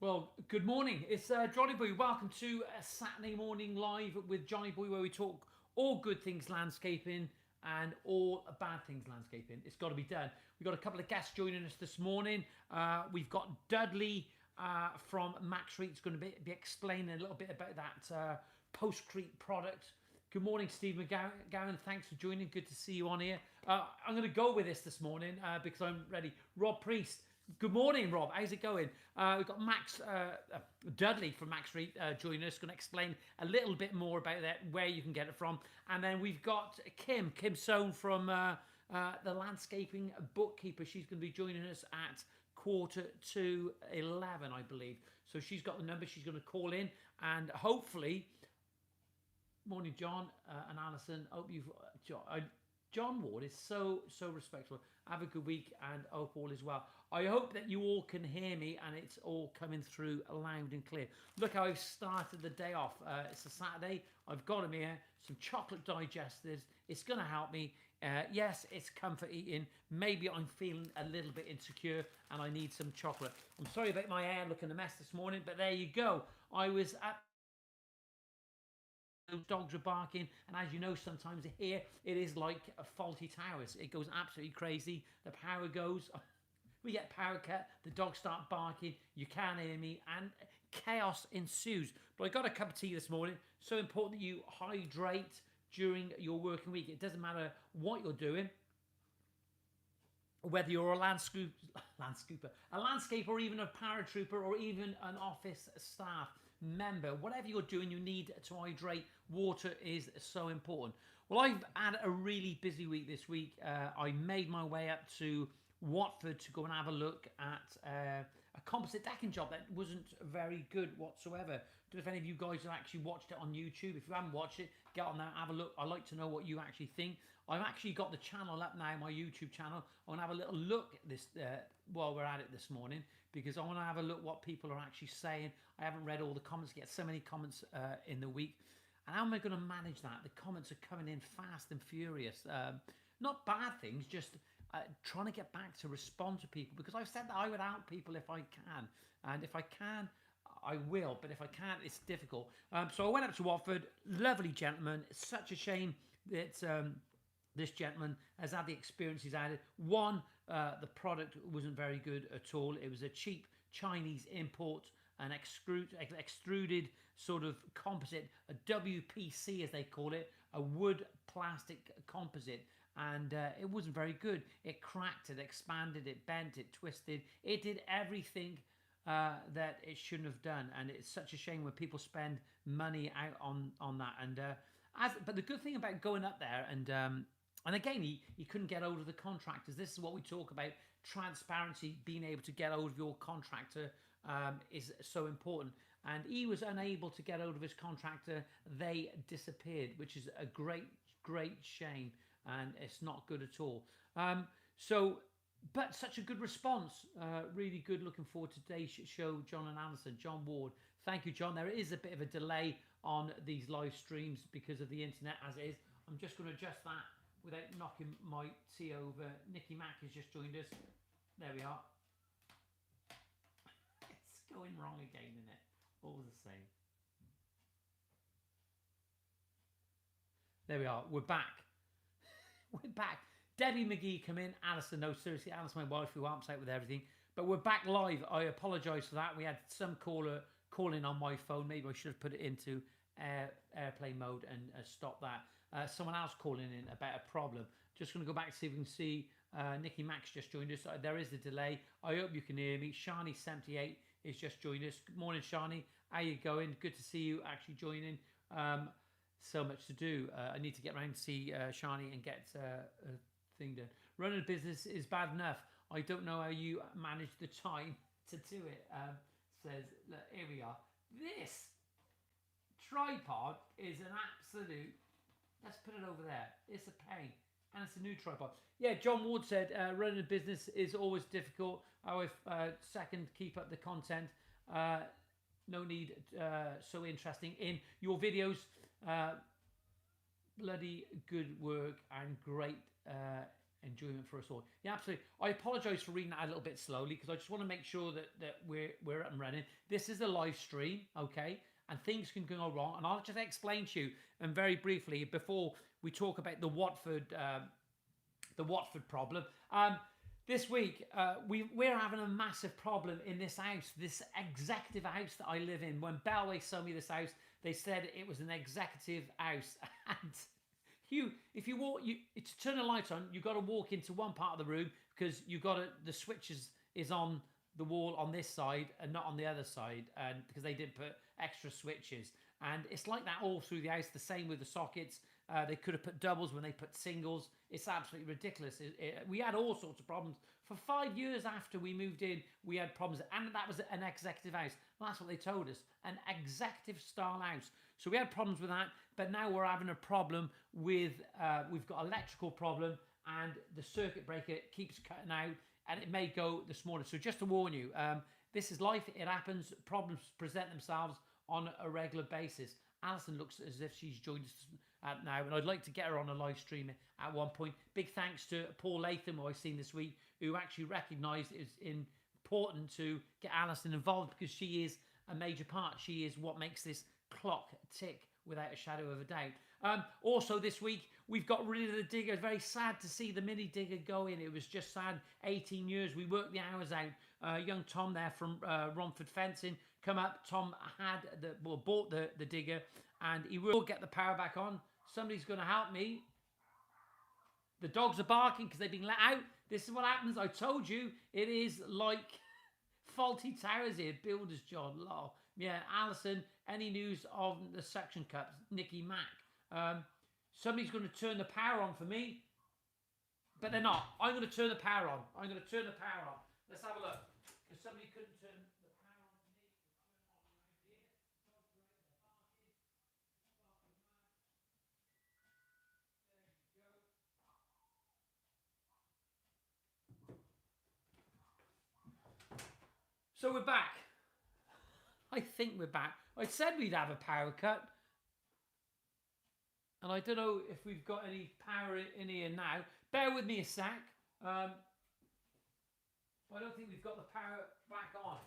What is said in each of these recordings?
Well, good morning. It's Johnyboy. Welcome to a Saturday morning live with Johnyboy, where we talk all good things landscaping and all bad things landscaping. It's got to be done. We've got a couple of guests joining us this morning. We've got Dudley from Max Street. It's going to be explaining a little bit about that postcrete product. Good morning, Steve McGowan. Thanks for joining. Good to see you on here. I'm going to go with this morning because I'm ready. Rob Priest. Good morning, Rob. How's it going? We've got Max Dudley from Max Street joining us, going to explain a little bit more about that, where you can get it from. And then we've got Kim Sohn from the Landscaping Bookkeeper. She's going to be joining us at 11:45, I believe. So she's got the number. She's going to call in and hopefully... Morning, John and Alison. Hope you've... John Ward is so respectful. Have a good week and hope all is well. I hope that you all can hear me and it's all coming through loud and clear. Look how I've started the day off. It's a Saturday. I've got them here. Some chocolate digestives. It's going to help me. Yes, it's comfort eating. Maybe I'm feeling a little bit insecure and I need some chocolate. I'm sorry about my hair looking a mess this morning, but there you go. I was at... Those dogs are barking, and as you know, sometimes here it is like a faulty towers. It goes absolutely crazy. The power goes, we get power cut, the dogs start barking, you can't hear me, and chaos ensues. But I got a cup of tea this morning. So important that you hydrate during your working week. It doesn't matter what you're doing, whether you're a landscaper, a landscaper, or even a paratrooper, or even an office staff member, whatever you're doing, you need to hydrate. Water is so important. Well, I've had a really busy week this week. I made my way up to Watford to go and have a look at a composite decking job that wasn't very good whatsoever. Don't know if any of you guys have actually watched it on YouTube. If you haven't watched it, get on there, have a look. I'd like to know what you actually think. I've actually got the channel up now, my YouTube channel. I want to have a little look at this while we're at it this morning, because I want to have a look what people are actually saying. I haven't read all the comments, get so many comments in the week. And how am I going to manage that? The comments are coming in fast and furious. Not bad things, just trying to get back to respond to people, because I've said that I would help people if I can. And if I can, I will. But if I can't, it's difficult. So I went up to Watford. Lovely gentleman. It's such a shame that... this gentleman has had the experience he's had. One, the product wasn't very good at all. It was a cheap Chinese import, an extruded sort of composite, a WPC as they call it, a wood plastic composite. And it wasn't very good. It cracked, it expanded, it bent, it twisted. It did everything that it shouldn't have done. And it's such a shame when people spend money out on that. And but the good thing about going up there and again, he couldn't get hold of the contractors. This is what we talk about. Transparency, being able to get hold of your contractor is so important. And he was unable to get hold of his contractor. They disappeared, which is a great shame. And it's not good at all. But such a good response. Really good. Looking forward to today's show, John and Alison. John Ward. Thank you, John. There is a bit of a delay on these live streams because of the internet as it is. I'm just going to adjust that without knocking my tea over. Nicky Mack has just joined us. There we are. It's going wrong again, isn't it? All the same. There we are. We're back. We're back. Debbie McGee come in. Alison, no, seriously, Alison, my wife, who helps out with everything. But we're back live. I apologise for that. We had some caller calling on my phone. Maybe I should have put it into airplane mode and stop that. Someone else calling in about a problem. Just going to go back to see if we can see. Nicky Max just joined us. There is the delay. I hope you can hear me. Shani78 is just joined us. Good morning, Shani. How you going? Good to see you actually joining. So much to do. I need to get around to see Shani and get a thing done. Running a business is bad enough. I don't know how you manage the time to do it. Says, look, here we are. This tripod is an absolute... Let's put it over there. It's a pain. And it's a new tripod. Yeah, John Ward said, running a business is always difficult. Second, keep up the content. No need so interesting in your videos. Bloody good work and great enjoyment for us all. Yeah, absolutely. I apologise for reading that a little bit slowly because I just want to make sure that we're up and running. This is a live stream, okay, and things can go wrong. And I'll just explain to you and very briefly before we talk about the Watford problem. This week, we're having a massive problem in this house, this executive house that I live in. When Bellway sold me this house, they said it was an executive house. And if you walk, to turn the lights on, you've got to walk into one part of the room because the switch is on the wall on this side and not on the other side, and because they didn't put extra switches. And it's like that all through the house. The same with the sockets. They could have put doubles when they put singles. It's absolutely ridiculous. We had all sorts of problems. For 5 years after we moved in, we had problems. And that was an executive house. Well, that's what they told us. An executive style house. So we had problems with that. But now we're having a problem with, we've got an electrical problem. And the circuit breaker keeps cutting out. And it may go this morning. So just to warn you, this is life. It happens. Problems present themselves on a regular basis. Alison looks as if she's joined us now, and I'd like to get her on a live stream at one point. Big thanks to Paul Latham, who I've seen this week, who actually recognised it's important to get Alison involved because she is a major part. She is what makes this clock tick without a shadow of a doubt. Also this week, we've got rid of the digger. Very sad to see the mini digger go in. It was just sad. 18 years. We worked the hours out. Young Tom there from Romford Fencing come up. Tom bought the digger, and he will get the power back on. Somebody's going to help me. The dogs are barking because they've been let out. This is what happens. I told you it is like faulty towers here. Builder's John. Law. Yeah, Alison. Any news of the suction cups? Nicky Mack. Somebody's going to turn the power on for me, but they're not. I'm going to turn the power on. I'm going to turn the power on. Let's have a look. Because somebody couldn't turn the power on for me. So we're back. I think we're back. I said we'd have a power cut. And I don't know if we've got any power in here now. Bear with me a sec. I don't think we've got the power back on.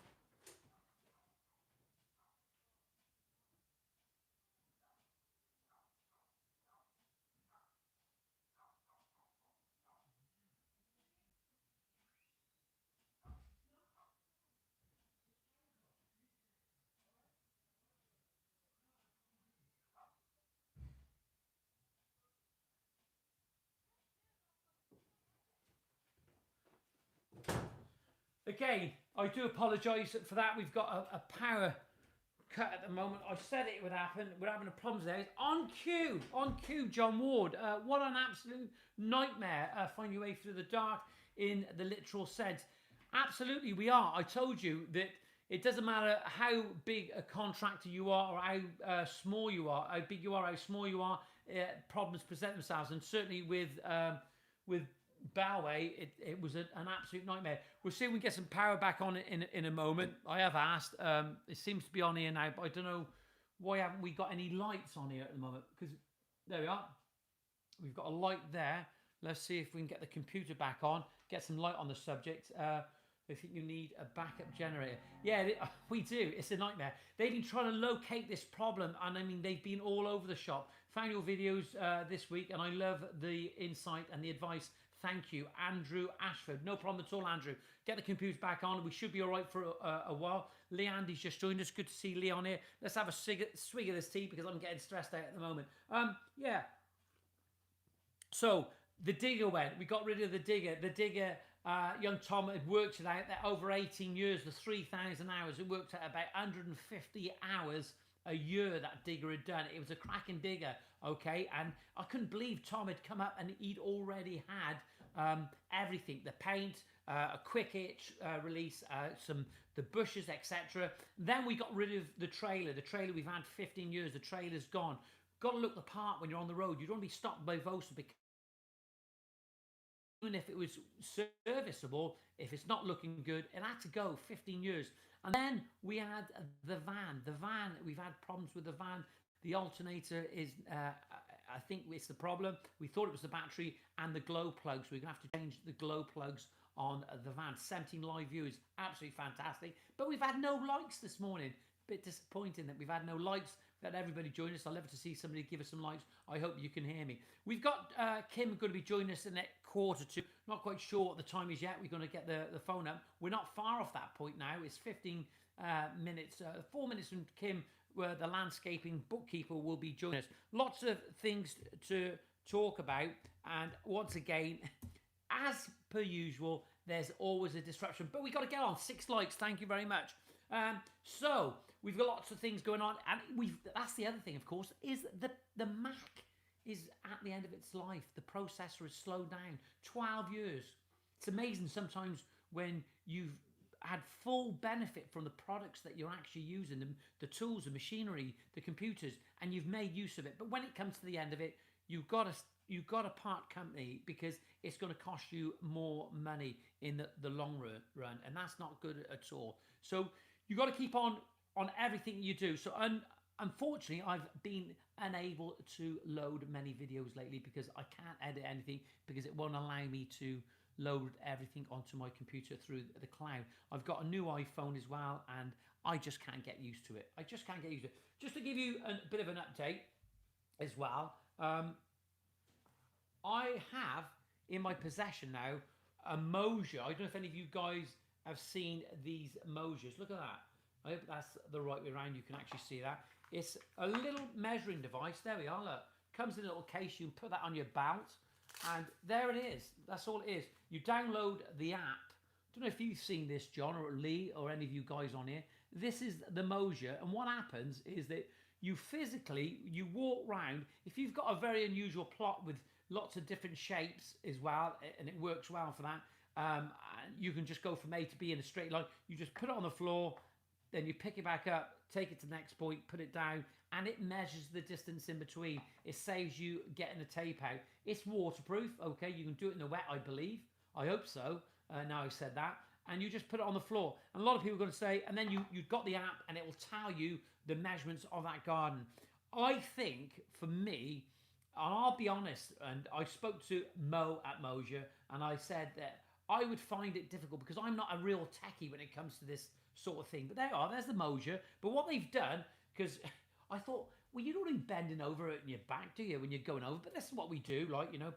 Again, I do apologise for that. We've got a power cut at the moment. I said it would happen. We're having a problem there. On cue, John Ward. What an absolute nightmare. Find your way through the dark in the literal sense. Absolutely, we are. I told you that it doesn't matter how big a contractor you are or how small you are, how big you are, how small you are, problems present themselves. And certainly with Bellway, it was an absolute nightmare. We'll see if we can get some power back on it in a moment. I have asked. It seems to be on here now, but I don't know why haven't we got any lights on here at the moment. Because there we are. We've got a light there. Let's see if we can get the computer back on. Get some light on the subject. I think you need a backup generator. Yeah, we do. It's a nightmare. They've been trying to locate this problem, and I mean, they've been all over the shop. Found your videos this week, and I love the insight and the advice. Thank you, Andrew Ashford. No problem at all, Andrew. Get the computer back on. We should be all right for a while. Lee Andy's just joined us. Good to see Lee on here. Let's have a swig of this tea because I'm getting stressed out at the moment. Yeah. So the digger went. We got rid of the digger. The digger, young Tom had worked it out that over 18 years, the 3,000 hours, it worked out about 150 hours a year that digger had done. It was a cracking digger, okay? And I couldn't believe Tom had come up and he'd already had everything, the paint, a quick itch release, the bushes, etc. Then we got rid of the trailer. The trailer we've had 15 years. The trailer's gone. Got to look the part when you're on the road. You don't want to be stopped by Vosa because even if it was serviceable, if it's not looking good, it had to go 15 years. And then we had the van. The van, we've had problems with the van. The alternator is I think it's the problem. We thought it was the battery and the glow plugs. We're going to have to change the glow plugs on the van. 17 live viewers, absolutely fantastic. But we've had no likes this morning. Bit disappointing that we've had no likes. We've had everybody join us. I'd love to see somebody give us some likes. I hope you can hear me. We've got Kim going to be joining us in the next quarter to. Not quite sure what the time is yet. We're going to get the phone up. We're not far off that point now. It's 15 minutes, 4 minutes from Kim, where the landscaping bookkeeper will be joining us. Lots of things to talk about. And once again, as per usual, there's always a disruption. But we got to get on. 6 likes. Thank you very much. So we've got lots of things going on, and that's the other thing, of course, is the Mac is at the end of its life. The processor is slowed down. 12 years. It's amazing sometimes when you've had full benefit from the products that you're actually using, the tools, the machinery, the computers, and you've made use of it. But when it comes to the end of it, you've got to part company, because it's going to cost you more money in the long run, and that's not good at all. So you've got to keep on everything you do. So unfortunately, I've been unable to load many videos lately because I can't edit anything, because it won't allow me to load everything onto my computer through the cloud. I've got a new iPhone as well, and I just can't get used to it. Just to give you a bit of an update as well, I have in my possession now a Mosier. I don't know if any of you guys have seen these Mosiers. Look at that. I hope that's the right way around. You can actually see that. It's a little measuring device. There we are. Look, comes in a little case. You can put that on your belt, and there it is. That's all it is. You download the app. I don't know if you've seen this, John or Lee, or any of you guys on here. This is the Mosier, and what happens is that you walk round. If you've got a very unusual plot with lots of different shapes as well, and it works well for that, you can just go from A to B in a straight line. You just put it on the floor, then you pick it back up, take it to the next point, put it down, and it measures the distance in between. It saves you getting the tape out. It's waterproof, okay? You can do it in the wet, I believe. I hope so, now I've said that. And you just put it on the floor. And a lot of people are going to say, and then you've got the app, and it will tell you the measurements of that garden. I think, for me, and I'll be honest, and I spoke to Mo at Mosier, and I said that I would find it difficult because I'm not a real techie when it comes to this sort of thing. But there's the Mosier. But what they've done, because I thought, well, you don't really bending over it in your back, do you, when you're going over? But this is what we do,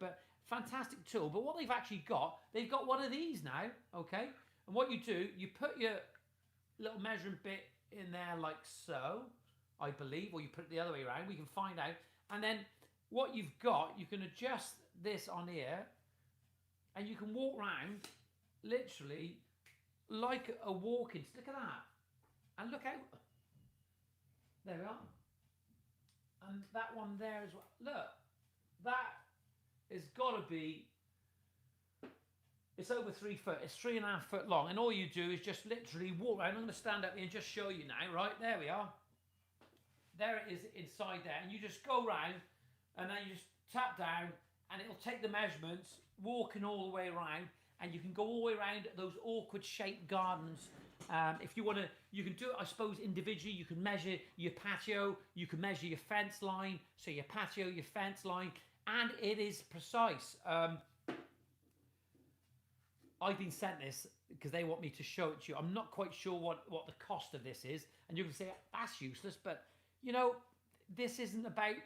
but fantastic tool. But what they've actually got, they've got one of these now, okay? And what you do, you put your little measuring bit in there like so, I believe, or you put it the other way around. We can find out. And then what you've got, you can adjust this on here, and you can walk around literally like a walking. Look at that. And look out. There we are. And that one there as well. Look, that has got to be, it's over 3 foot. It's 3.5 foot long. And all you do is just literally walk around. I'm going to stand up here and just show you now, right? There we are. There it is inside there. And you just go around, and then you just tap down, and it'll take the measurements, walking all the way around, and you can go all the way around those awkward shaped gardens. If you want to, you can do it, I suppose, individually. You can measure your patio, you can measure your fence line, so your patio, your fence line, and it is precise. I've been sent this because they want me to show it to you. I'm not quite sure what the cost of this is, and you can say, that's useless, but, this isn't about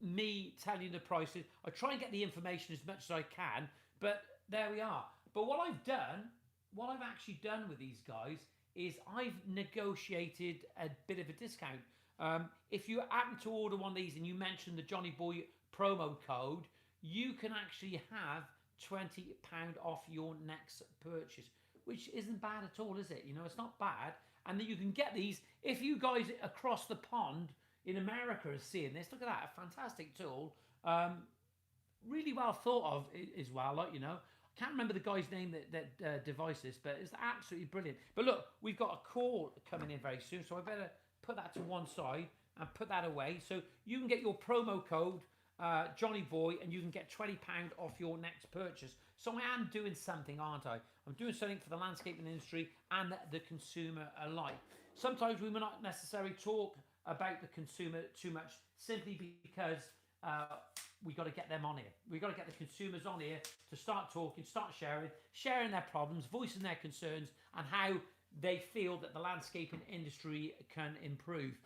me telling you the prices. I try and get the information as much as I can, but there we are. But what I've actually done with these guys is I've negotiated a bit of a discount. If you happen to order one of these and you mention the Johnyboy promo code, you can actually have £20 off your next purchase, which isn't bad at all, is it? It's not bad. And then you can get these, if you guys across the pond in America are seeing this, look at that, a fantastic tool. Really well thought of as well, I can't remember the guy's name that devised this, but it's absolutely brilliant. But look, we've got a call coming in very soon, so I better put that to one side and put that away. So you can get your promo code, Johnyboy, and you can get £20 off your next purchase. So I am doing something, aren't I? I'm doing something for the landscaping industry and the consumer alike. Sometimes we may not necessarily talk about the consumer too much, simply because we got to get them on here. We got to get the consumers on here to start talking, start sharing their problems, voicing their concerns, and how they feel that the landscaping industry can improve.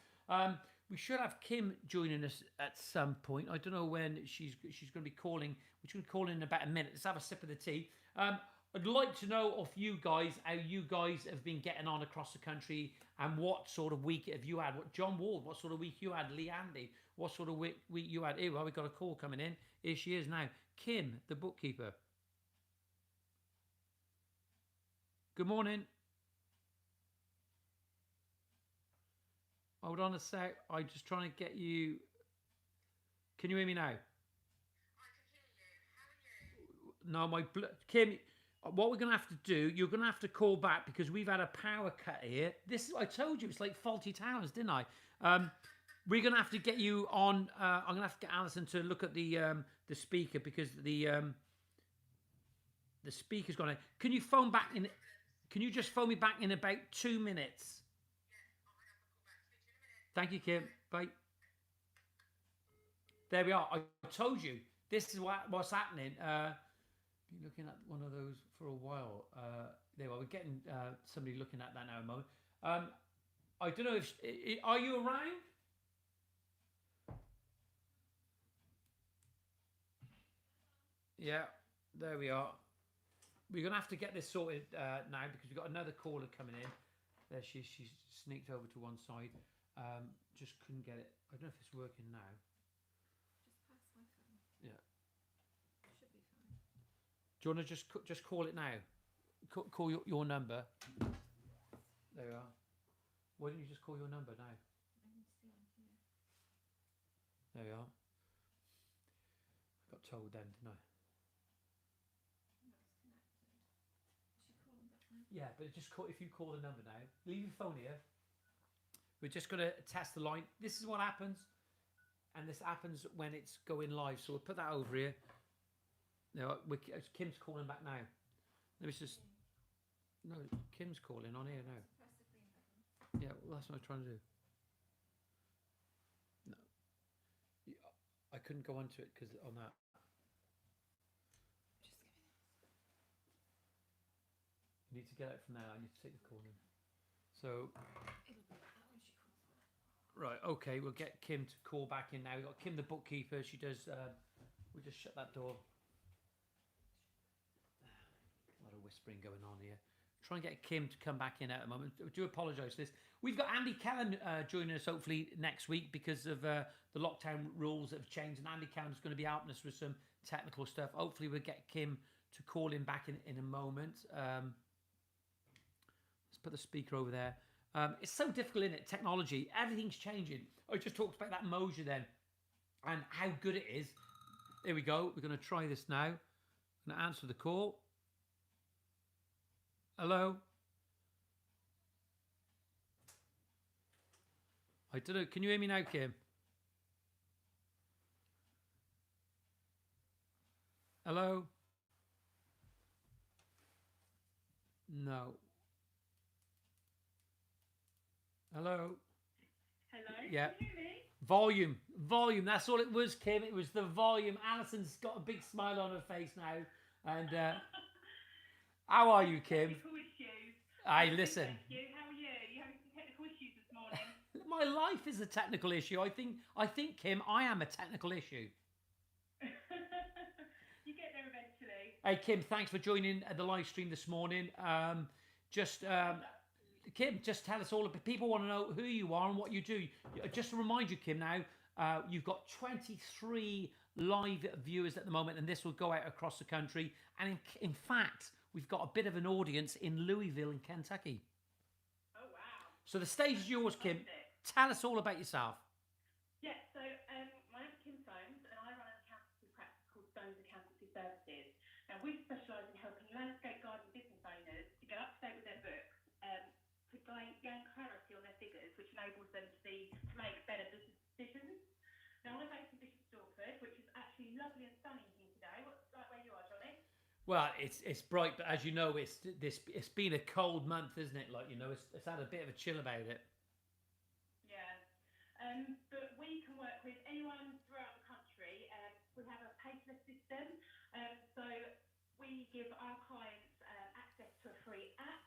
We should have Kim joining us at some point. I don't know when she's going to be calling. We're going to call in about a minute. Let's have a sip of the tea. I'd like to know of you guys how you guys have been getting on across the country and what sort of week have you had. What John Ward, what sort of week you had? Lee Andy, what sort of week you had? Here, well, we've got a call coming in. Here she is now. Kim, the bookkeeper. Good morning. Hold on a sec. I'm just trying to get you. Can you hear me now? I can hear you. How are you? No, Kim. What we're going to have to do, you're going to have to call back because we've had a power cut here. I told you, it's like faulty towers, didn't I? We're going to have to get you on. I'm going to have to get Alison to look at the speaker because the speaker's gone. Can you phone back in? Can you just phone me back in about 2 minutes? Thank you, Kim. Bye. There we are. I told you this is what's happening. Been looking at one of those for a while. There we are. We're getting somebody looking at that now a moment. I don't know if are you around? Yeah, there we are. We're gonna have to get this sorted now because we've got another caller coming in. There she's sneaked over to one side. Just couldn't get it. I don't know if it's working now. Just pass my phone. Yeah. Should be fine. Do you want to just call it now? Call your number. There we are. Why don't you just call your number now? I can see on here. There we are. I got told then, didn't I? That's connected. Should call them back now? Yeah, but just call if you call the number now. Leave your phone here. We're just going to test the line. This is what happens. And this happens when it's going live. So we'll put that over here. No, Kim's calling back now. Let me just... No, Kim's calling on here now. Press the green button. Yeah, well, that's what I'm trying to do. No. I couldn't go onto it because on that. Just give me that. You need to get out from there. I need to take the call in. So... It'll be like that when she calls on. Right, okay, we'll get Kim to call back in now. We've got Kim the bookkeeper. She does... we'll just shut that door. A lot of whispering going on here. Try and get Kim to come back in at the moment. I do apologise for this. We've got Andy Callan joining us hopefully next week because of the lockdown rules that have changed. And Andy Callan's going to be helping us with some technical stuff. Hopefully we'll get Kim to call in back in a moment. Let's put the speaker over there. It's so difficult, isn't it? Technology, everything's changing. I just talked about that Moja then and how good it is. There we go. We're going to try this now. I'm going to answer the call. Hello? I don't know. Can you hear me now, Kim? Hello? No. Hello? Hello? Yeah. Can you hear me? Volume. That's all it was, Kim. It was the volume. Alison's got a big smile on her face now. And how are you, Kim? Technical issues. Listen. Thank you. How are you? You having some technical issues this morning? My life is a technical issue. I think, Kim, I am a technical issue. You get there eventually. Hey, Kim, thanks for joining the live stream this morning. Kim, just tell us all. People want to know who you are and what you do. Just to remind you, Kim, now, you've got 23 live viewers at the moment, and this will go out across the country. And in fact, we've got a bit of an audience in Louisville in Kentucky. Oh, wow. So the stage is yours, Kim. Tell us all about yourself. Yeah, so my name's Kim Soames, and I run an accountancy practice called Soames Accountancy Services. Now, we specialise in helping landscape garden business owners to get up to date with their books, to gain clarity on their figures, which enables them to make better business decisions. Now, I'm based in Bishop Stortford, which is actually lovely and sunny here today. What's like where you are, Johnny? Well, it's bright, but as you know, it's been a cold month, isn't it? Like, you know, it's had a bit of a chill about it. Yeah. But we can work with anyone throughout the country we have a paperless system. So we give our clients access to a free app,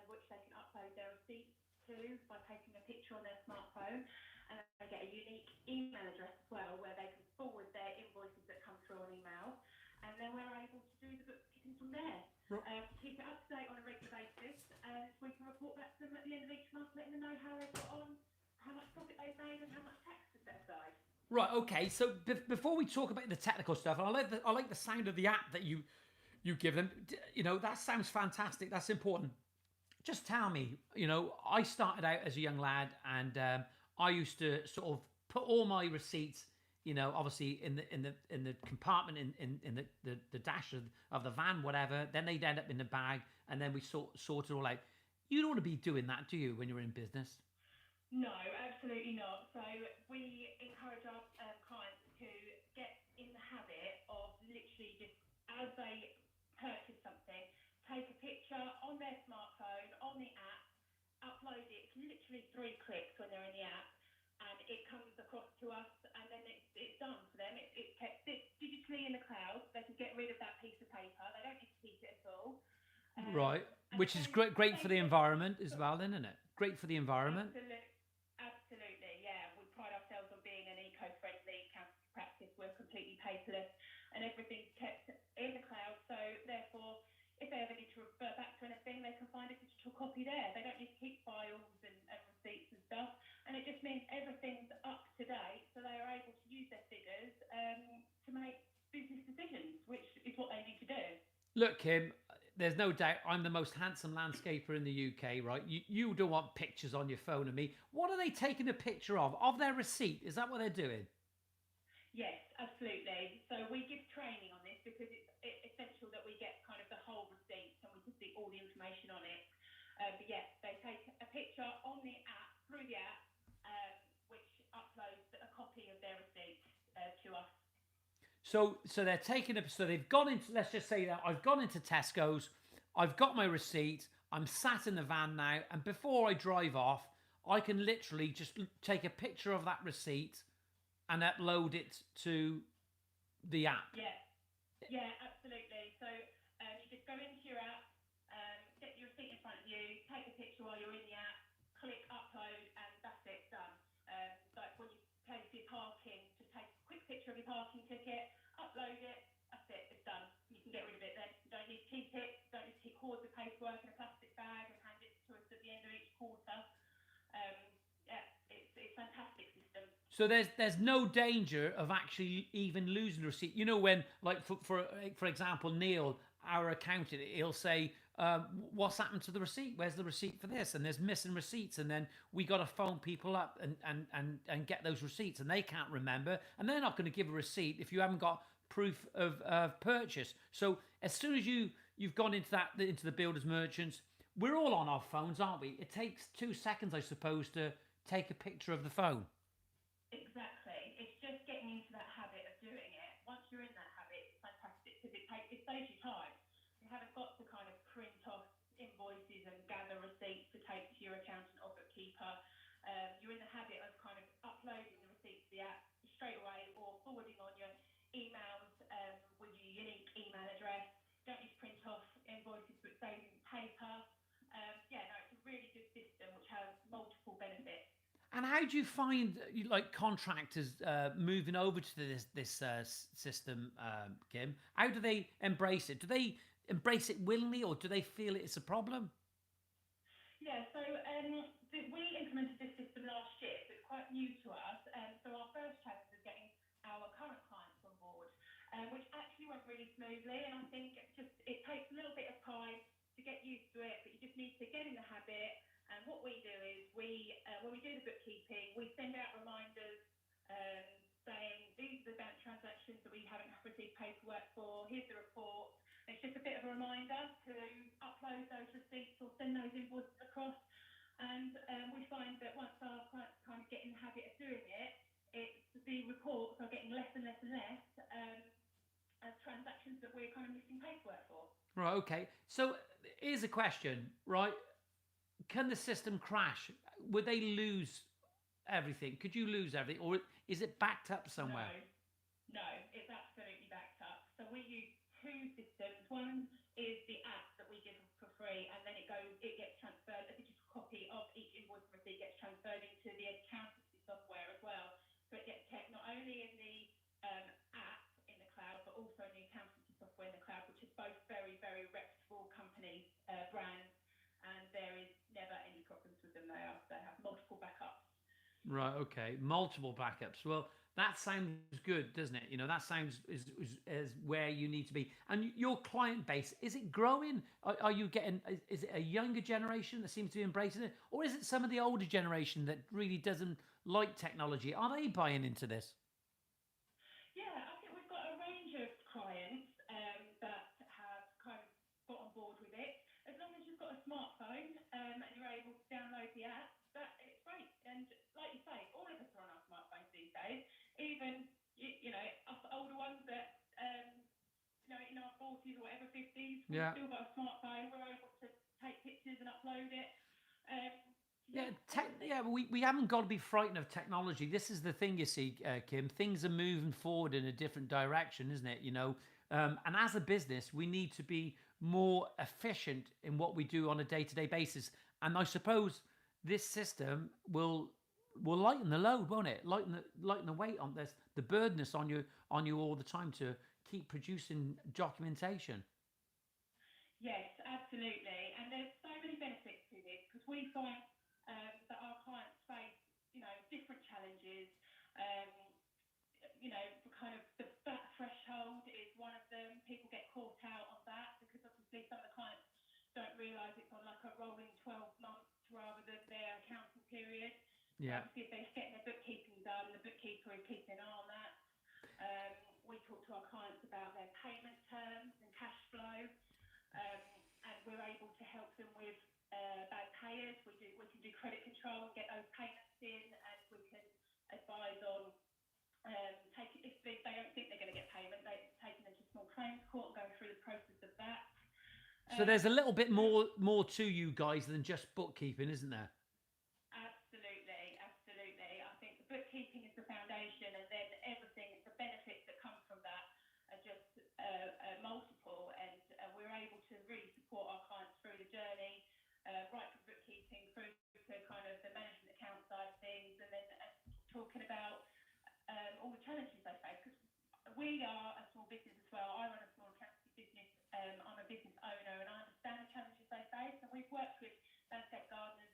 which they can upload their receipts to by taking a picture on their smartphone, and they get a unique email address as well, where they can forward their invoices that come through on email, and then we're able to do the bookkeeping from there. Keep it up to date on a regular basis, and we can report back to them at the end of each month, letting them know how they've got on, how much profit they've made, and how much tax is set aside. Right. Okay. So before we talk about the technical stuff, and I like the sound of the app that you give them. You know, that sounds fantastic. That's important. Just tell me. You know, I started out as a young lad, and I used to sort of put all my receipts, you know, obviously in the compartment in the dash of the van, whatever. Then they'd end up in the bag, and then we sort it all out. You don't want to be doing that, do you, when you're in business? No, absolutely not. So we encourage our clients to get in the habit of literally just as they purchase something, take a picture on their smartphone, on the app, upload it. It's literally 3 clicks when they're in the app, and it comes across to us, and then it's done for them. It's kept digitally in the cloud. They can get rid of that piece of paper. They don't need to keep it at all. Right, which is great for the environment as well, isn't it? Great for the environment. Absolutely, yeah. We pride ourselves on being an eco-friendly accountancy practice. We're completely paperless, and everything's kept in the cloud. So therefore, if they ever need to refer back to anything, they can find a digital copy there. They don't need to keep files and receipts and stuff. And it just means everything's up to date, so they are able to use their figures to make business decisions, which is what they need to do. Look, Kim, there's no doubt I'm the most handsome landscaper in the UK, right? You don't want pictures on your phone of me. What are they taking a picture of? Of their receipt? Is that what they're doing? Yes, absolutely. So we give training on this because it's essential that we get kind of the whole receipt and we can see all the information on it. But yes, they take a picture on the app, through the app, which uploads a copy of their receipt to us. So they're taking a. So they've gone into. Let's just say that I've gone into Tesco's. I've got my receipt. I'm sat in the van now, and before I drive off, I can literally just take a picture of that receipt and upload it to the app. Yeah, absolutely. So you just go into your app, get your receipt in front of you, take a picture while you're in the app, click upload, and that's it, done. Like when you pay for your parking, just take a quick picture of your parking ticket, upload it, that's it, it's done. You can get rid of it then. You don't need to keep it, you don't need to keep hordes of paperwork in a plastic bag and hand it to us at the end of each quarter. Yeah, it's a fantastic system. So there's no danger of actually even losing the receipt. You know, when, like, for example, Neil, our accountant, he'll say, what's happened to the receipt? Where's the receipt for this? And there's missing receipts. And then we got to phone people up and get those receipts, and they can't remember. And they're not going to give a receipt if you haven't got proof of purchase. So as soon as you've gone into the builders merchants, we're all on our phones, aren't we? It takes 2 seconds, I suppose, to take a picture of the phone. Exactly. It's just getting into that habit of doing it. Once you're in that habit, it's fantastic because it saves you time. You haven't got to kind of print off invoices and gather receipts to take to your accountant or bookkeeper. You're in the habit of kind of uploading the receipt to the app straight away or forwarding on your emails with your unique email address. Don't need to print off invoices, but saves in paper. Yeah, no, it's a really good system which has multiple benefits. And how do you find like contractors moving over to this system, Kim? How do they embrace it? Do they embrace it willingly, or do they feel it's a problem? Yeah, so we implemented this system last year, so it's quite new to us. So our first challenge was getting our current clients on board, which actually went really smoothly. And I think it takes a little bit of time to get used to it, but you just need to get in the habit. And what we do is when we do the bookkeeping, we send out reminders saying these are the bank transactions that we haven't received paperwork for. Here's the report. And it's just a bit of a reminder to upload those receipts or send those invoices across. And we find that once our clients kind of get in the habit of doing it, the reports are getting less and less and less as transactions that we're kind of missing paperwork for. Right. Okay. So here's a question, right? Can the system crash? Would they lose everything? Could you lose everything, or is it backed up somewhere? No, it's absolutely So we use two systems. One is the app that we give for free, and then it gets transferred. A digital copy of each invoice and receipt gets transferred into the accountancy software as well. So it gets kept not only in the app in the cloud, but also in the accountancy software in the cloud, which is both very, very reputable companies, brands, and there is never any problems with them. They have multiple backups. Right. Okay. Multiple backups. Well, that sounds good, doesn't it? That sounds is where you need to be. And your client base, is it growing? Are you getting? Is it a younger generation that seems to be embracing it, or is it some of the older generation that really doesn't like technology? Are they buying into this? Yeah, I think we've got a range of clients that have kind of got on board with it. As long as you've got a smartphone and you're able to download the app, it's great. And like you say, all of us are on our smartphones these days. Even us older ones that in our 40s or whatever, 50s, we've still got a smartphone. We're able to take pictures and upload it. We haven't got to be frightened of technology. This is the thing, you see, Kim. Things are moving forward in a different direction, isn't it? And as a business, we need to be more efficient in what we do on a day-to-day basis. And I suppose this system will lighten the load, won't it? Lighten the weight on this, the burdenness on you all the time to keep producing documentation. Yes, absolutely. And there's so many benefits to this because we find that our clients face, different challenges. Kind of the VAT threshold is one of them. People get caught out on that because obviously some of the clients don't realise it's on like a rolling 12 months rather than their accounting period. Yeah. Obviously, if they're getting their bookkeeping done, the bookkeeper is keeping an eye on that. We talk to our clients about their payment terms and cash flow, and we're able to help them with bad payers. We can do credit control and get those payments in, and we can advise on if they don't think they're going to get payment, taking them to small claims court and going through the process of that. So there's a little bit more to you guys than just bookkeeping, isn't there? Absolutely. I think the bookkeeping is the foundation, and then everything, the benefits that come from that are just multiple, and we're able to really support our clients through the journey, right from bookkeeping through to kind of the management account side of things, and then talking about all the challenges they face. Because we are a small business as well. I run a small accountancy business. I'm a business owner, and I understand the challenges they face. And we've worked with landscape gardening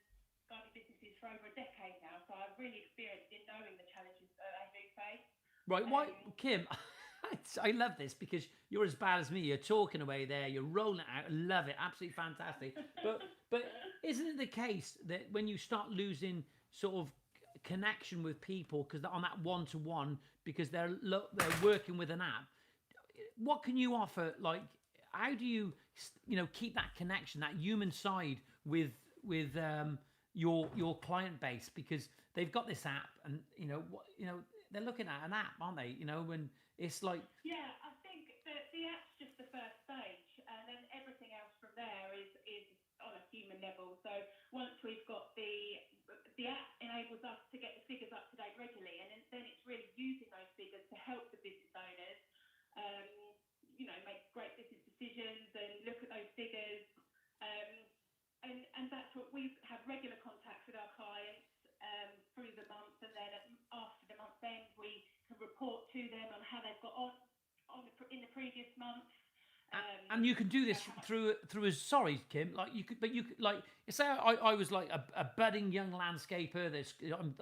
businesses for over a decade now, so I've really experienced in knowing the challenges that they do face. Right, why, Kim? I love this because you're as bad as me. You're talking away there. You're rolling it out. I love it. Absolutely fantastic. But isn't it the case that when you start losing sort of connection with people because they're on that one-to-one because they're working with an app, what can you offer? Like, how do you keep that connection, that human side with your client base, because they've got this app and they're looking at an app, aren't they? When it's like, yeah, I think that the app's just the first stage, and then everything else from there is on a human level. So once we've got the app enables us to get the figures up to date regularly, and then it's really using those figures to help the business owners make great business decisions and look at those figures, and that's what we have regular contact with our clients through the month, and then after the month end we can report to them on how they've got on in the previous month. And you can do this through a, sorry, Kim, like you could like say I was like a budding young landscaper.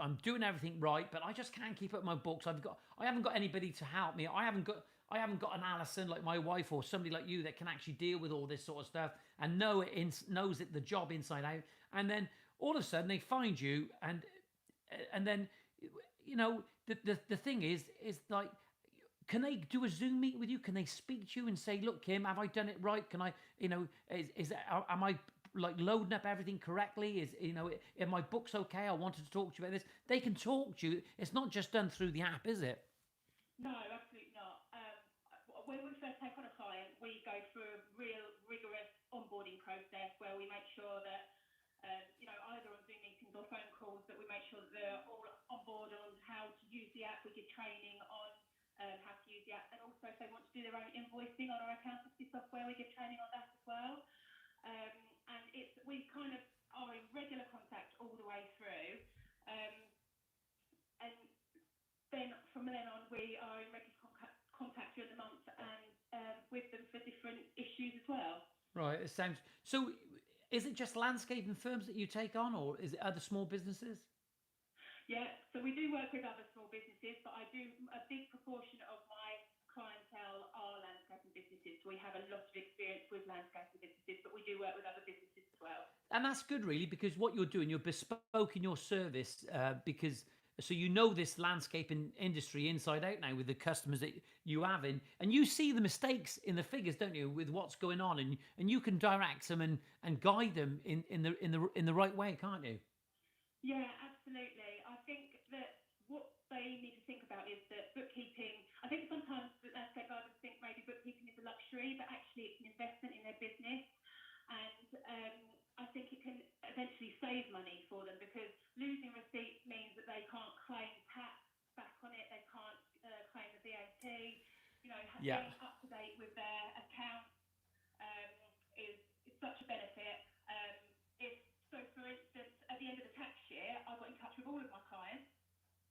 I'm doing everything right, but I just can't keep up my books. I haven't got anybody to help me. I haven't got an Alison like my wife or somebody like you that can actually deal with all this sort of stuff and knows it the job inside out. And then all of a sudden they find you, and then the thing is like, can they do a Zoom meeting with you? Can they speak to you and say, look, Kim, have I done it right? Can I, am I like loading up everything correctly? Are my books okay? I wanted to talk to you about this. They can talk to you. It's not just done through the app, is it? No, absolutely not. When we first take on a client, we go through a real rigorous onboarding process where we make sure that, either on Zoom meetings or phone calls, that we make sure that they're all on board on how to use the app. We give training on how to use the app, and also also, if they want to do their own invoicing on our accountancy software, we give training on that as well. And we kind of are in regular contact all the way through. And then from then on, we are in regular contact during the month and with them for different issues as well. Right. It sounds so. Is it just landscaping firms that you take on, or is it other small businesses? Yeah, so we do work with other small businesses, but a big proportion of my clientele are landscaping businesses. So we have a lot of experience with landscaping businesses, but we do work with other businesses as well. And that's good, really, because what you're doing, you're bespoke in your service, because so you know this landscaping industry inside out now with the customers that you have in, and you see the mistakes in the figures, don't you, with what's going on, and you can direct them and guide them in the right way, can't you? Yeah, absolutely. I think that what they need to think about is that bookkeeping. I think sometimes the landscape gardens think maybe bookkeeping is a luxury, but actually it's an investment in their business, and I think it can eventually save money for them, because losing receipts means that they can't claim tax back on it, they can't claim the VAT. You know, Yeah. being up to date with their accounts is such a benefit. For instance, at the end of the tax year, I got in touch with all of my clients.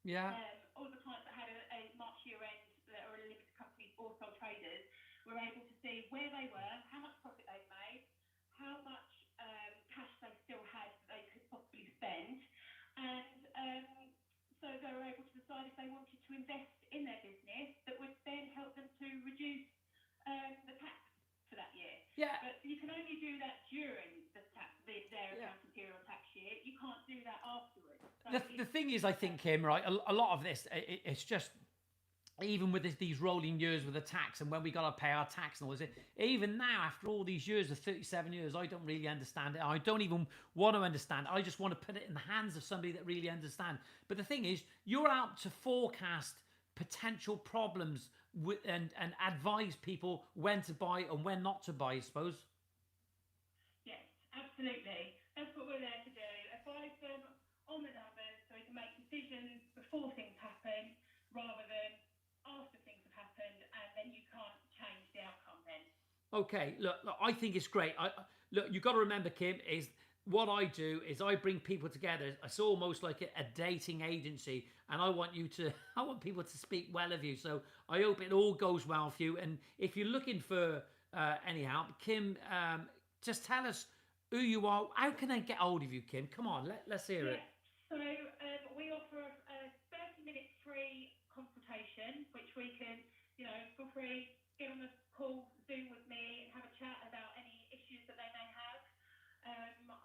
Yeah. All the clients that had a March year end that are limited companies or sole traders were able to see where they were, how much profit they'd made, how much cash they still had that they could possibly spend, and so they were able to decide if they wanted to invest in their business that would then help them to reduce the tax for that year. Yeah. But you can only do that during their accounting period or tax year. You can't do that afterwards. So the thing is, I think, Kim, right, a lot of this, it's just, even with these rolling years with the tax, and when we got to pay our tax and all this, even now, after all these years, the 37 years, I don't really understand it. I don't even want to understand it. I just want to put it in the hands of somebody that really understands. But the thing is, you're out to forecast potential problems and advise people when to buy and when not to buy, I suppose. Yes, absolutely. That's what we're there to do. Advise them on the numbers so we can make decisions before things happen, rather than after things have happened, and then you can't change the outcome then. Okay, look, I think it's great. Look, you've got to remember, Kim, is what I do is I bring people together. It's almost like a dating agency, and I want people to speak well of you. So I hope it all goes well for you. And if you're looking for any help, Kim, just tell us who you are. How can they get hold of you, Kim? Come on, let's hear it. So we offer a 30-minute free consultation, which we can, feel free, get on a call, Zoom with me, and have a chat about any issues that they may have.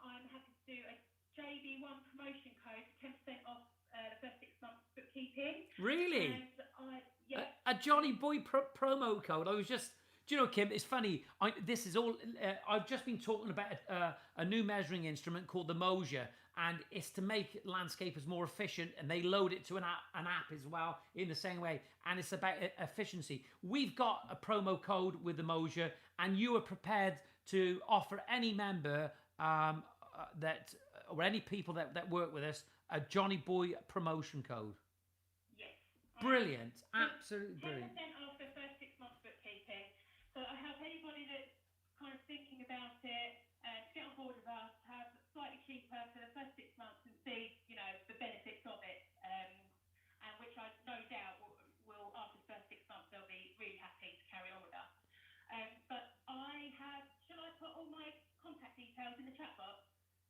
I'm happy to do a JB1 promotion code for 10% off the first 6 months bookkeeping. Really? And yes. A Johnyboy promo code. I was just... Do you know, Kim, it's funny. This is all... I've just been talking about a new measuring instrument called the Mosier, and it's to make landscapers more efficient, and they load it to an app as well in the same way, and it's about efficiency. We've got a promo code with the Mosier, and you are prepared to offer any member or any people that work with us a Johnyboy promotion code. Yes. Brilliant. Absolutely brilliant. 10% off the first 6 months bookkeeping. So I help anybody that's kind of thinking about it to get on board with us, have slightly cheaper for the first 6 months and see, the benefits of it, and which I no doubt will after the first 6 months, they'll be really happy to carry on with us. But shall I put all my contact details in the chat box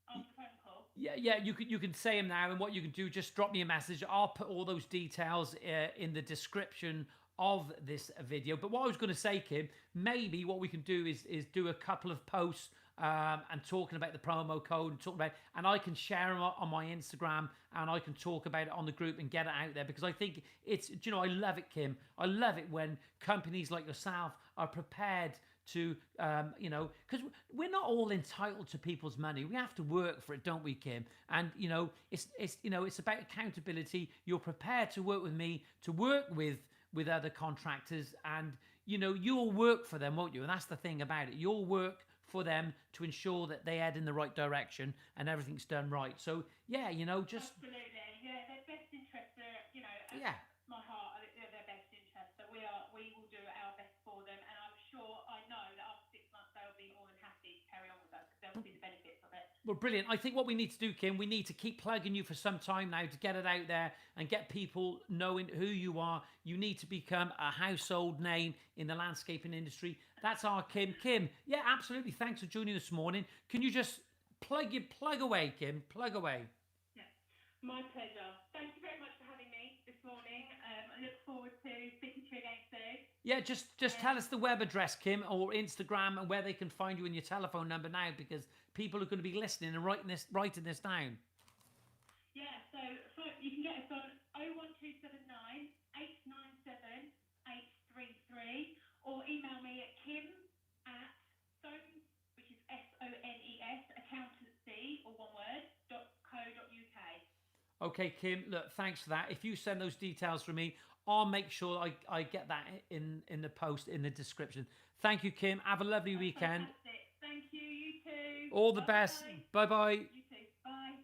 after the phone call? Yeah, you can say them now, and what you can do, just drop me a message. I'll put all those details in the description of this video. But what I was going to say, Kim, maybe what we can do is do a couple of posts and talking about the promo code and I can share them on my Instagram, and I can talk about it on the group and get it out there, because I think it's, I love it, Kim. I love it when companies like yourself are prepared to, because we're not all entitled to people's money. We have to work for it, don't we, Kim? And, it's about accountability. You're prepared to work with me, to work with other contractors, and you'll work for them, won't you? And that's the thing about it. You'll work for them to ensure that they head in the right direction and everything's done right. So yeah, just absolutely, yeah, their best interests are, yeah, my heart, they're their best interests. So we will do our Well, brilliant. I think what we need to do, Kim, we need to keep plugging you for some time now to get it out there and get people knowing who you are. You need to become a household name in the landscaping industry. That's our Kim. Kim, yeah, absolutely. Thanks for joining this morning. Can you just plug away, Kim? Plug away. Yeah, my pleasure. Thank you very much for having me this morning. I look forward to speaking to you again soon. Yeah, just tell us the web address, Kim, or Instagram, and where they can find you and your telephone number now, because people are going to be listening and writing this down. Yeah, so you can get us on 01279 897 833 or email me at kim@stones, which is SONES, accountancy, or one word, .co.uk. Okay, Kim, look, thanks for that. If you send those details for me, I'll make sure I get that in the post, in the description. Thank you, Kim. Have a lovely weekend. Fantastic. Thank you. You too. All the best. Bye-bye. You too. Bye.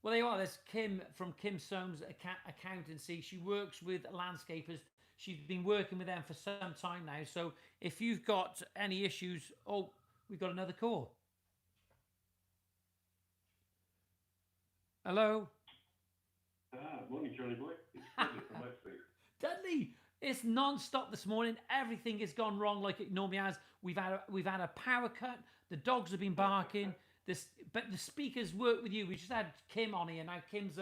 Well, there you are. There's Kim from Kim Soames Accountancy. She works with landscapers. She's been working with them for some time now. So if you've got any issues... Oh, we've got another call. Hello? Morning, Johnyboy. It's Dudley from Westby. Dudley, it's non-stop this morning. Everything has gone wrong like it normally has. We've had a power cut. The dogs have been barking. But the speakers work with you. We just had Kim on here now. Kim's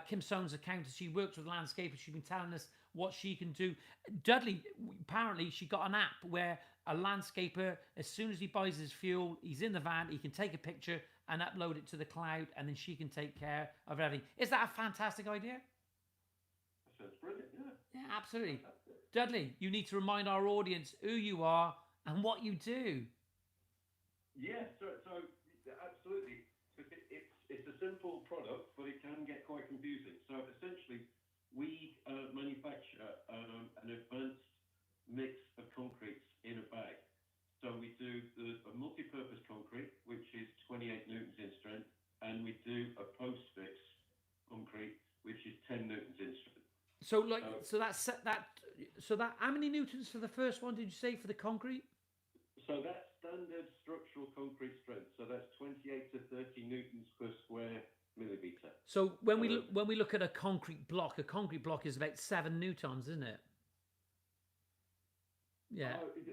Kim Soames accountant. She works with landscapers. She's been telling us what she can do. Dudley, apparently, she got an app where a landscaper, as soon as he buys his fuel, he's in the van, he can take a picture and upload it to the cloud, and then she can take care of everything. Is that a fantastic idea? That sounds brilliant, yeah. Yeah, absolutely. Fantastic. Dudley, you need to remind our audience who you are and what you do. Yeah, so absolutely. It's a simple product, but it can get quite confusing. So essentially, we manufacture an advanced mix of concretes in a bag. So we do a multi-purpose concrete, which is 28 newtons in strength, and we do a post-fix concrete, which is 10 newtons in strength. So how many newtons for the first one did you say for the concrete? So that's standard structural concrete strength. So that's 28 to 30 newtons per square millimeter. So when we look at a concrete block is about 7 newtons, isn't it? Yeah. Right.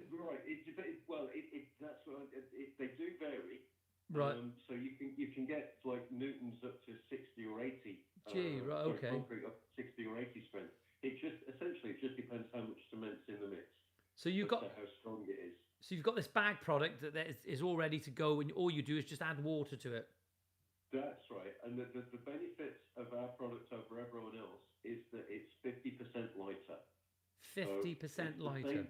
They do vary. Right. So you can get like newtons up to 60 or 80. Gee, right. Okay. Concrete up to 60 or 80 strength. It just depends how much cement's in the mix. So you've got how strong it is. So you've got this bag product that is all ready to go, and all you do is just add water to it. That's right. And the benefits of our product over everyone else is that it's 50% lighter. 50% lighter.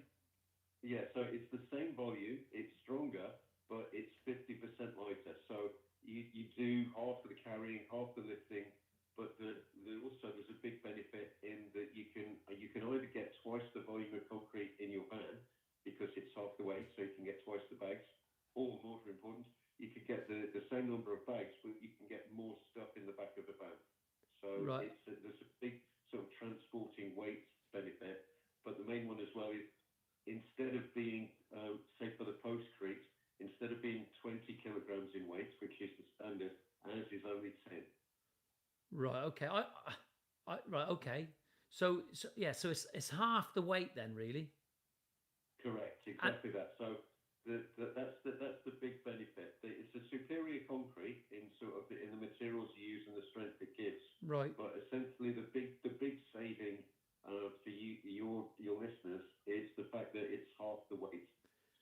Yeah, so it's the same volume, it's stronger, but it's 50% lighter. So you do half of the carrying, half the lifting, but there's a big benefit in that you can either get twice the volume of concrete in your van because it's half the weight, so you can get twice the bags, or more important, you could get the same number of bags, but you can get more stuff in the back of the van. So right. There's a big sort of transporting weight benefit, but the main one as well is instead of being, say for the postcrete, instead of being 20 kilograms in weight, which is the standard, ours is only 10. Right. Okay. Right. Okay. So it's half the weight then, really. Correct. Exactly that. So that's the big benefit. It's a superior concrete in the materials you use and the strength it gives. Right. But essentially, the big saving for your listeners is the fact that it's half the weight.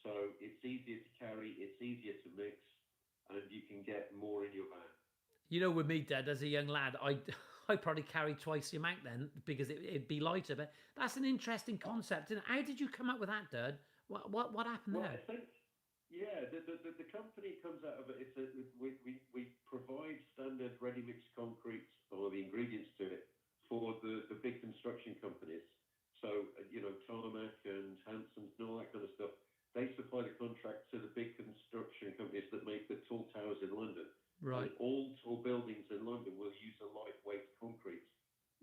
So it's easier to carry, it's easier to mix, and you can get more in your van. You know, with me, Dad, as a young lad, I probably carry twice the amount then because it'd be lighter. But that's an interesting concept. And how did you come up with that, Dad? What happened there? Yeah, the company comes out of it. We provide standard ready-mix concrete or the ingredients to it for the big construction companies. So, Tarmac and Hanson's and all that kind of stuff. They supply the contract to the big construction companies that make the tall towers in London. Right. And all tall buildings in London will use a lightweight concrete.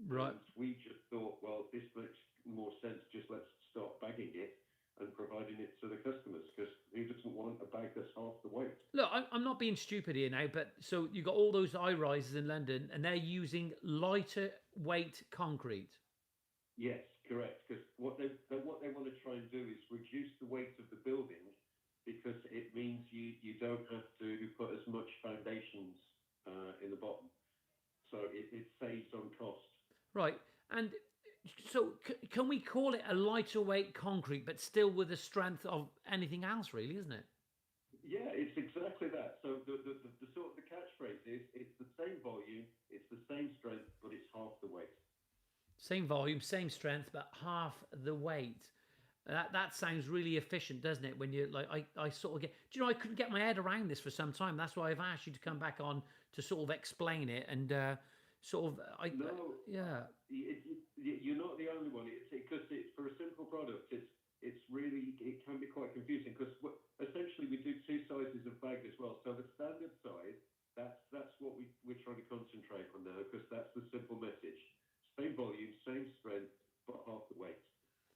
Right. And we just thought, well, this makes more sense. Just let's start bagging it. and providing it to the customers, because who doesn't want a bag that's half the weight? Look, I'm not being stupid here now, but so you got all those high rises in London, and they're using lighter weight concrete. Yes, correct. Because what they want to try and do is reduce the weight of the building, because it means you don't have to put as much foundations in the bottom, so it saves on cost. Right. And so can we call it a lighter weight concrete, but still with the strength of anything else, really, isn't it? Yeah, it's exactly that. So the sort of the catchphrase is, it's the same volume, it's the same strength, but it's half the weight. Same volume, same strength, but half the weight. That sounds really efficient, doesn't it? When you like, I sort of get. Do you know? I couldn't get my head around this for some time. That's why I've asked you to come back on to sort of explain it and sort of. No, Yeah. you're not the only one. It's because it's for a simple product. It's really, it can be quite confusing, because essentially we do two sizes of bag as well. So the standard size, that's what we're trying to concentrate on now, because that's the simple message. Same volume, same strength, but half the weight.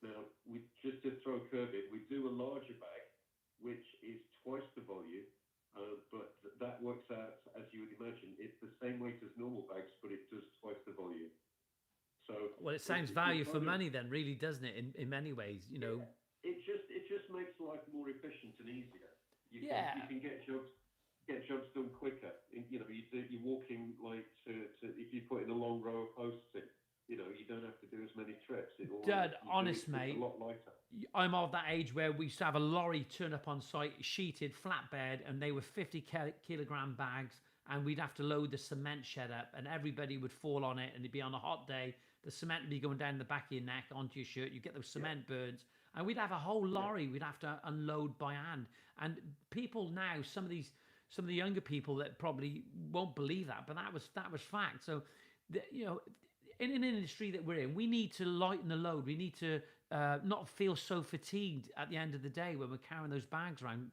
Now, we just to throw a curve in, we do a larger bag, which is twice the volume, but that works out, as you would imagine, it's the same weight as normal bags, but it does twice the volume. So, Well, it sounds value for money then, really, doesn't it? In many ways, you know. Yeah, it just makes life more efficient and easier. You can get jobs done quicker. You know, you're walking like to if you put in a long row of posts in, you know, you don't have to do as many trips. Dad, honest mate, a lot lighter. I'm of that age where we used to have a lorry turn up on site, sheeted, flatbed, and they were 50 kilogram bags, and we'd have to load the cement shed up, and everybody would fall on it, and it'd be on a hot day. The cement would be going down the back of your neck onto your shirt. You get those cement burns, and we'd have a whole lorry we'd have to unload by hand. And people now, some of the younger people that probably won't believe that, but that was fact. So, you know, in an industry that we're in, we need to lighten the load. We need to not feel so fatigued at the end of the day when we're carrying those bags around.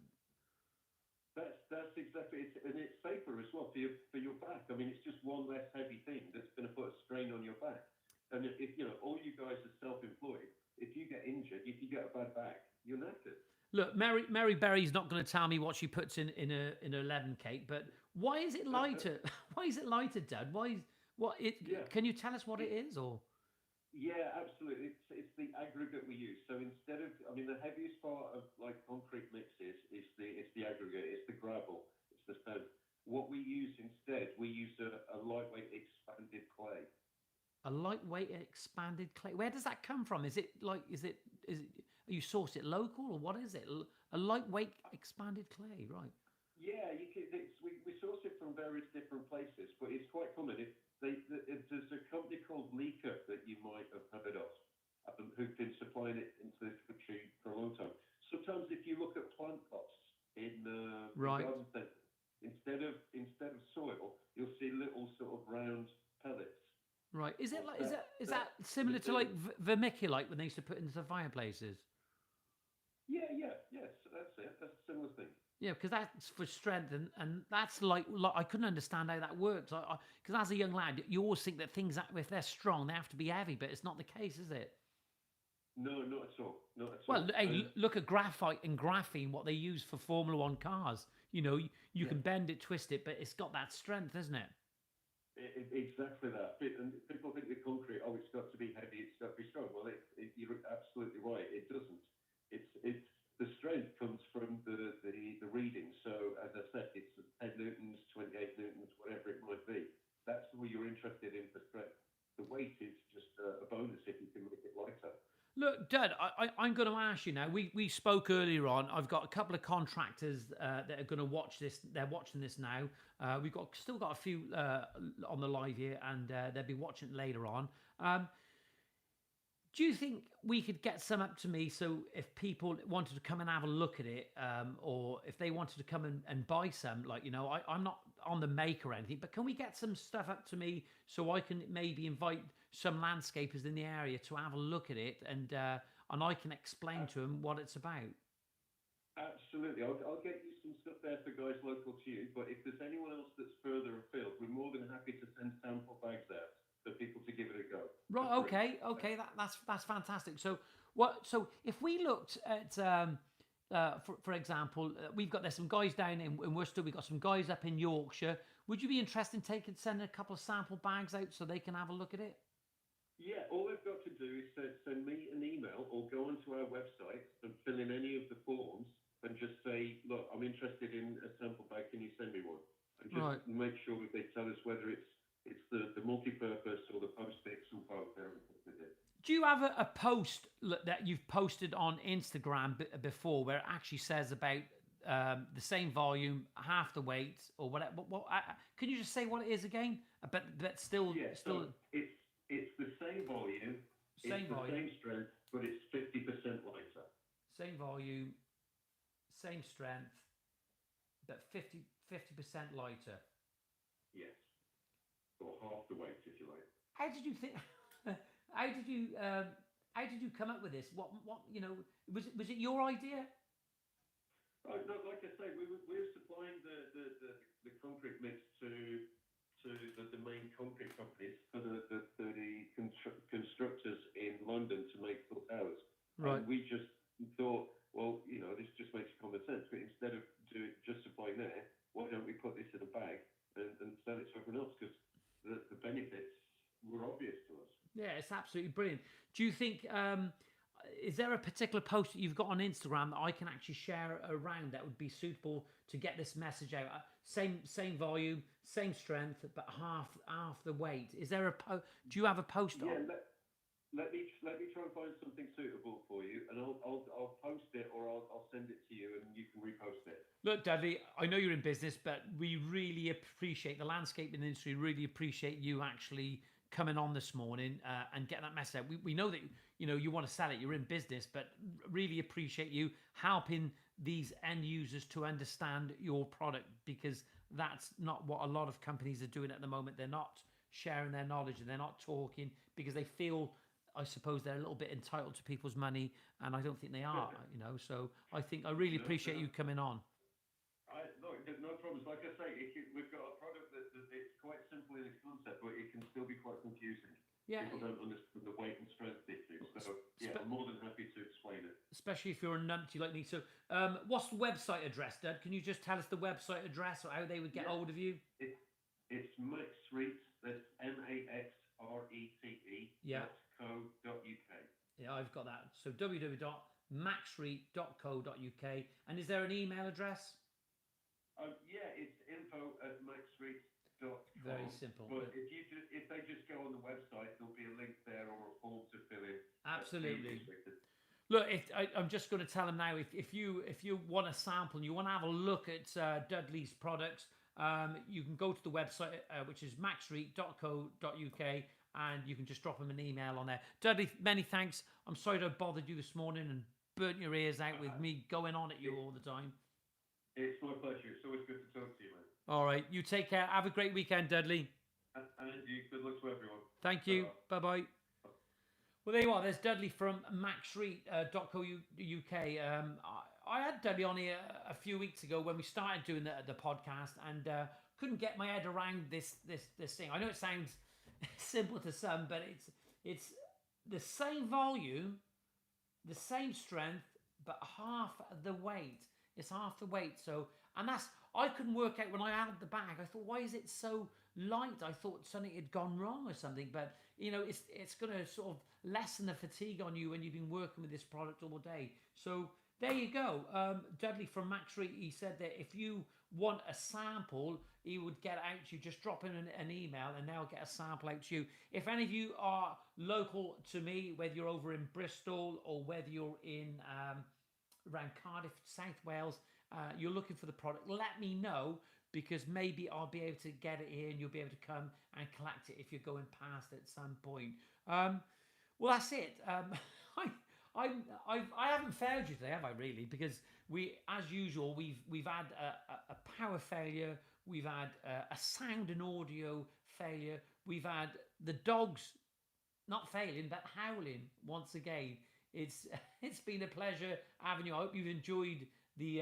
That's exactly it, and it's safer as well for your back. I mean, it's just one less heavy thing that's going to put a strain on your back. And if you know, all you guys are self-employed, if you get injured, if you get a bad back, you're knackered. Look, Mary Berry's not going to tell me what she puts in her lemon cake, but why is it lighter? Why is it lighter, Dad? Can you tell us what it is, or? Yeah, absolutely. It's the aggregate we use. So instead of, I mean, the heaviest part of like concrete mixes is the aggregate, it's the gravel, it's the stone. What we use instead, we use a lightweight expanded clay. A lightweight expanded clay. Where does that come from? Is it you source it local, or what is it? A lightweight expanded clay, right? Yeah, we source it from various different places, but it's quite common. There's a company called Leaker that you might have heard of, who've been supplying it into this country for a long time. Sometimes if you look at plant pots in right. garden centres, instead of soil, you'll see little sort of round pellets. Right. Is that similar to like vermiculite when they used to put into the fireplaces? Yes, that's it. That's a similar thing. Yeah, because that's for strength, and that's like I couldn't understand how that works. Because as a young lad, you always think that things, if they're strong, they have to be heavy, but it's not the case, is it? No, not at all. Not at all. Well, hey, look at graphite and graphene, what they use for Formula One cars. You know, you can bend it, twist it, but it's got that strength, isn't it? Exactly that. And people think that concrete, it's got to be heavy, it's got to be strong. Well, you're absolutely right. It doesn't. It's the strength comes from the reading. So as I said, it's 10 newtons, 28 newtons, whatever it might be. That's what you're interested in for strength. The weight is just a bonus if you can make it lighter. Look, Dad, I'm going to ask you now. We spoke earlier on. I've got a couple of contractors that are going to watch this. They're watching this now. We've still got a few on the live here, and they'll be watching it later on. Do you think we could get some up to me, so if people wanted to come and have a look at it, or if they wanted to come and buy some, like, you know, I'm not on the make or anything, but can we get some stuff up to me so I can maybe invite some landscapers in the area to have a look at it, and I can explain to them what it's about? Absolutely. I'll get you some stuff there for guys local to you, but if there's anyone else that's further afield, we're more than happy to send sample bags out for people to give it a go. Right. Okay. That's fantastic. So What? So if we looked at, for example, we've got there's some guys down in Worcester. We've got some guys up in Yorkshire. Would you be interested in sending a couple of sample bags out so they can have a look at it? Yeah, all they've got to do is send me an email or go onto our website and fill in any of the forms and just say, look, I'm interested in a sample bag. Can you send me one? And just Right. make sure that they tell us whether it's the multi-purpose or the post-its or both. They're interested in. Do you have a post that you've posted on Instagram before where it actually says about the same volume, half the weight, or whatever? Can you just say what it is again? But still, Yeah, so it's the same volume, same it's the volume, same strength, but it's 50% lighter. same volume, same strength, but 50% lighter. Yes, or half the weight, if you like. How did you think? How did you? How did you come up with this? What? Was it your idea? Oh, no, like I say, we're supplying the concrete mix to the main concrete companies for the constructors in London to make full towers. Right. And we just thought, well, this just makes common sense. But instead of just supplying there, why don't we put this in a bag and sell it to everyone else? Because the benefits were obvious to us. Yeah, it's absolutely brilliant. Do you think? Is there a particular post that you've got on Instagram that I can actually share around that would be suitable to get this message out? Same volume, same strength, but half the weight. Is there do you have a post Yeah, on? let me try and find something suitable for you, and I'll post it or I'll send it to you, and you can repost it. Look, Dudley, I know you're in business, but we really appreciate the landscaping industry. Really appreciate you actually coming on this morning and getting that message out. We know that you want to sell it. You're in business, but really appreciate you helping these end users to understand your product, because that's not what a lot of companies are doing at the moment. They're not sharing their knowledge and they're not talking because they feel, I suppose, they're a little bit entitled to people's money, and I don't think they are. So I really appreciate you coming on. Look, there's no problems. Like I say, we've got a product that it's quite simple in its concept, but it can still be quite confusing. Yeah. People don't understand the weight and strength issues. So, yeah, I'm more than happy to explain it. Especially if you're a numpty like me. So, what's the website address, Dad? Can you just tell us the website address or how they would get hold of you? It's Maxrete, that's MAXRETE. Yeah. .co.uk. Yeah, I've got that. So www.maxrete.co.uk. And is there an email address? Yeah, it's info@maxrete.com. Very simple. But if they just go on the website, there'll be a link there or a form to fill in. Absolutely. Look, I'm just going to tell them now. If you want a sample and you want to have a look at Dudley's products, you can go to the website, which is maxrete.co.uk, and you can just drop them an email on there. Dudley, many thanks. I'm sorry to have bothered you this morning and burnt your ears out with me going on at you all the time. It's my pleasure. It's always good to talk to you, man. All right. You take care. Have a great weekend, Dudley. And you. Good luck to everyone. Thank you. Bye-bye. Well, there you are. There's Dudley from maxrete.co.uk. I had Dudley on here a few weeks ago when we started doing the podcast, and couldn't get my head around this thing. I know it sounds simple to some, but it's the same volume, the same strength, but half the weight. It's half the weight. So, and I couldn't work out when I added the bag. I thought, why is it so light? I thought something had gone wrong or something. But it's going to sort of lessen the fatigue on you when you've been working with this product all day. So there you go. Dudley from Maxrete, he said that if you want a sample, he would get it out to you. Just drop in an email and they'll get a sample out to you. If any of you are local to me, whether you're over in Bristol or whether you're in around Cardiff, South Wales, you're looking for the product, let me know, because maybe I'll be able to get it here and you'll be able to come and collect it if you're going past at some point. Well, that's it. I haven't failed you today, have I really? Because we, as usual, we've had a power failure, we've had a sound and audio failure, we've had the dogs not failing but howling once again. It's been a pleasure having you. I hope you've enjoyed the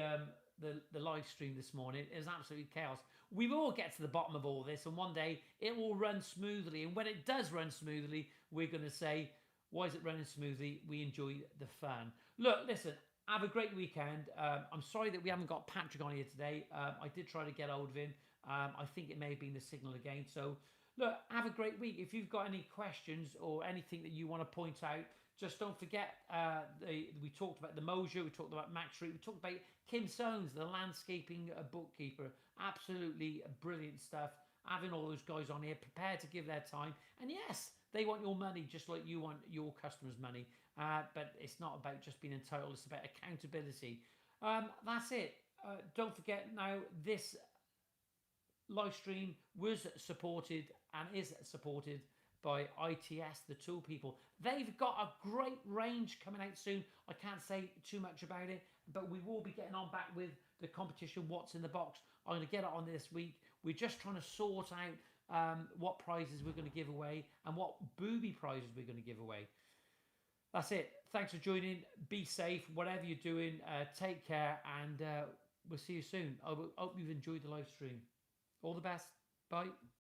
live stream this morning. It was absolutely chaos. We will get to the bottom of all this, and one day it will run smoothly. And when it does run smoothly, we're going to say, Why is it running smoothly? We enjoy the fun. Look, listen, have a great weekend. I'm sorry that we haven't got Patrick on here today. I did try to get hold of him. I think it may have been the signal again. So, look, have a great week. If you've got any questions or anything that you want to point out, just don't forget, we talked about the Mosier, we talked about Max Street, we talked about Kim Soames, the landscaping bookkeeper. Absolutely brilliant stuff. Having all those guys on here prepared to give their time. And yes, they want your money just like you want your customers' money. But it's not about just being entitled, it's about accountability. That's it. Don't forget now, this live stream was supported and is supported by ITS, the tool people. They've got a great range coming out soon. I can't say too much about it, but we will be getting on back with the competition, What's in the Box. I'm going to get it on this week. We're just trying to sort out what prizes we're going to give away and what booby prizes we're going to give away. That's it. Thanks for joining. Be safe, whatever you're doing. Take care, and we'll see you soon. I hope you've enjoyed the live stream. All the best. Bye.